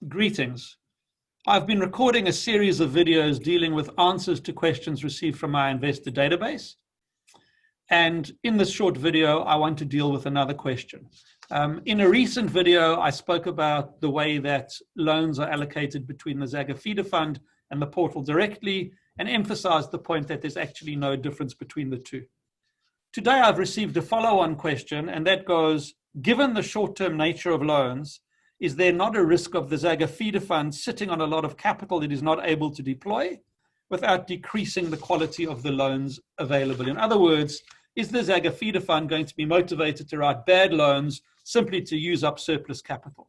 Greetings. I've been recording a series of videos dealing with answers to questions received from our investor database. And in this short video, I want to deal with another question. In a recent video, I spoke about the way that loans are allocated between the Zagga Feeder Fund and the portal directly, and emphasized the point that there's actually no difference between the two. Today, I've received a follow-on question, and that goes, given the short-term nature of loans, is there not a risk of the Zagga Feeder Fund sitting on a lot of capital it is not able to deploy without decreasing the quality of the loans available? In other words, is the Zagga Feeder Fund going to be motivated to write bad loans simply to use up surplus capital?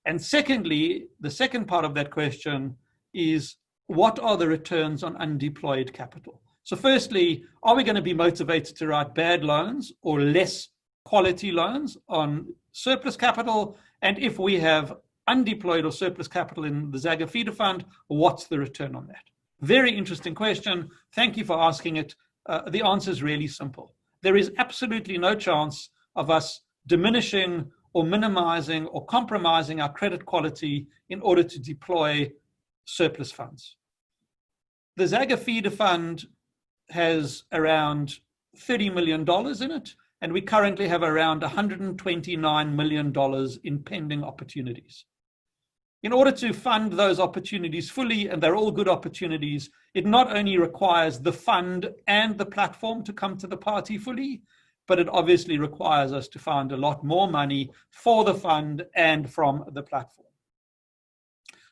And secondly, the second part of that question is, what are the returns on undeployed capital? So firstly, are we going to be motivated to write bad loans or less quality loans on surplus capital? And if we have undeployed or surplus capital in the Zagga Feeder Fund, what's the return on that? Very interesting question. Thank you for asking it. The answer is really simple. There is absolutely no chance of us diminishing or minimizing or compromising our credit quality in order to deploy surplus funds. The Zagga Feeder Fund has around $30 million in it, and we currently have around $129 million in pending opportunities. In order to fund those opportunities fully, and they're all good opportunities, it not only requires the fund and the platform to come to the party fully, but it obviously requires us to find a lot more money for the fund and from the platform.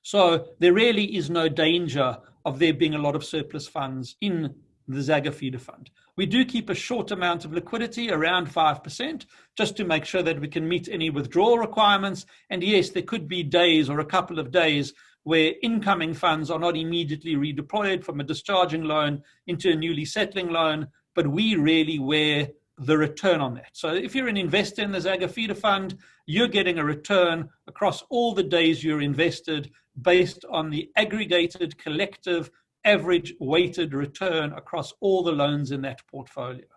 So there really is no danger of there being a lot of surplus funds in the Zagga Feeder Fund. We do keep a short amount of liquidity, around 5%, just to make sure that we can meet any withdrawal requirements. And yes, there could be days or a couple of days where incoming funds are not immediately redeployed from a discharging loan into a newly settling loan, but we really wear the return on that. So if you're an investor in the Zagga Feeder Fund, you're getting a return across all the days you're invested based on the aggregated collective average weighted return across all the loans in that portfolio.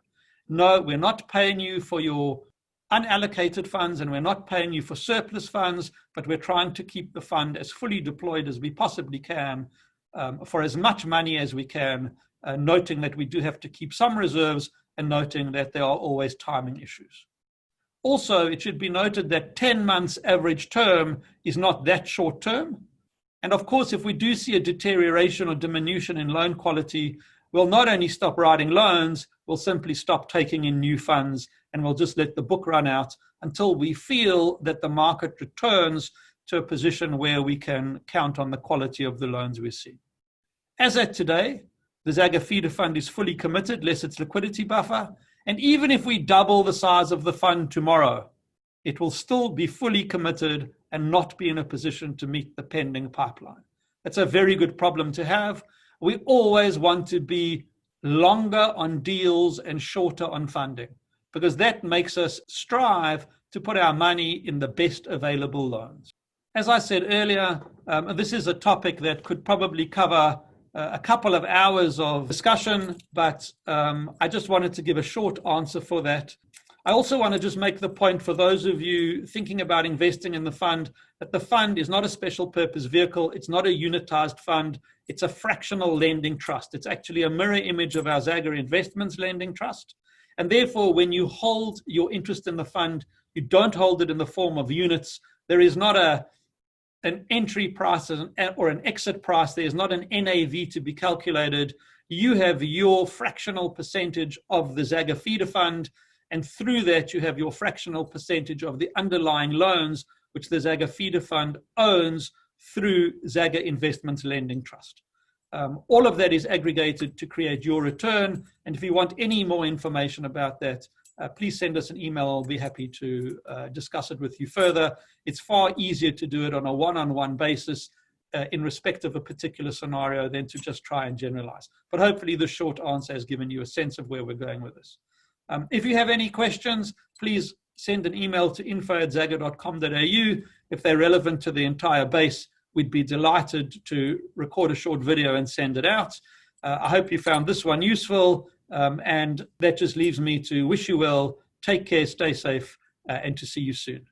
No, we're not paying you for your unallocated funds, and we're not paying you for surplus funds, but we're trying to keep the fund as fully deployed as we possibly can for as much money as we can, noting that we do have to keep some reserves and noting that there are always timing issues. Also, it should be noted that 10 months average term is not that short term. And of course, if we do see a deterioration or diminution in loan quality, we'll not only stop writing loans, we'll simply stop taking in new funds, and we'll just let the book run out until we feel that the market returns to a position where we can count on the quality of the loans we see. As at today, the Zagga Feeder Fund is fully committed, less its liquidity buffer. And even if we double the size of the fund tomorrow, it will still be fully committed and not be in a position to meet the pending pipeline. That's a very good problem to have. We always want to be longer on deals and shorter on funding, because that makes us strive to put our money in the best available loans. As I said earlier, this is a topic that could probably cover a couple of hours of discussion, but I just wanted to give a short answer for that. I also want to just make the point for those of you thinking about investing in the fund, that the fund is not a special purpose vehicle. It's not a unitized fund. It's a fractional lending trust. It's actually a mirror image of our Zagga Investments lending trust. And therefore, when you hold your interest in the fund, you don't hold it in the form of units. There is not an entry price or an exit price. There is not an NAV to be calculated. You have your fractional percentage of the Zagga Feeder Fund, and through that, you have your fractional percentage of the underlying loans, which the Zagga Feeder Fund owns through Zagga Investments Lending Trust. All of that is aggregated to create your return. And if you want any more information about that, please send us an email. I'll be happy to discuss it with you further. It's far easier to do it on a one-on-one basis in respect of a particular scenario than to just try and generalize. But hopefully the short answer has given you a sense of where we're going with this. If you have any questions, please send an email to info@zagga.com.au. If they're relevant to the entire base, we'd be delighted to record a short video and send it out. I hope you found this one useful, and that just leaves me to wish you well, take care, stay safe, and to see you soon.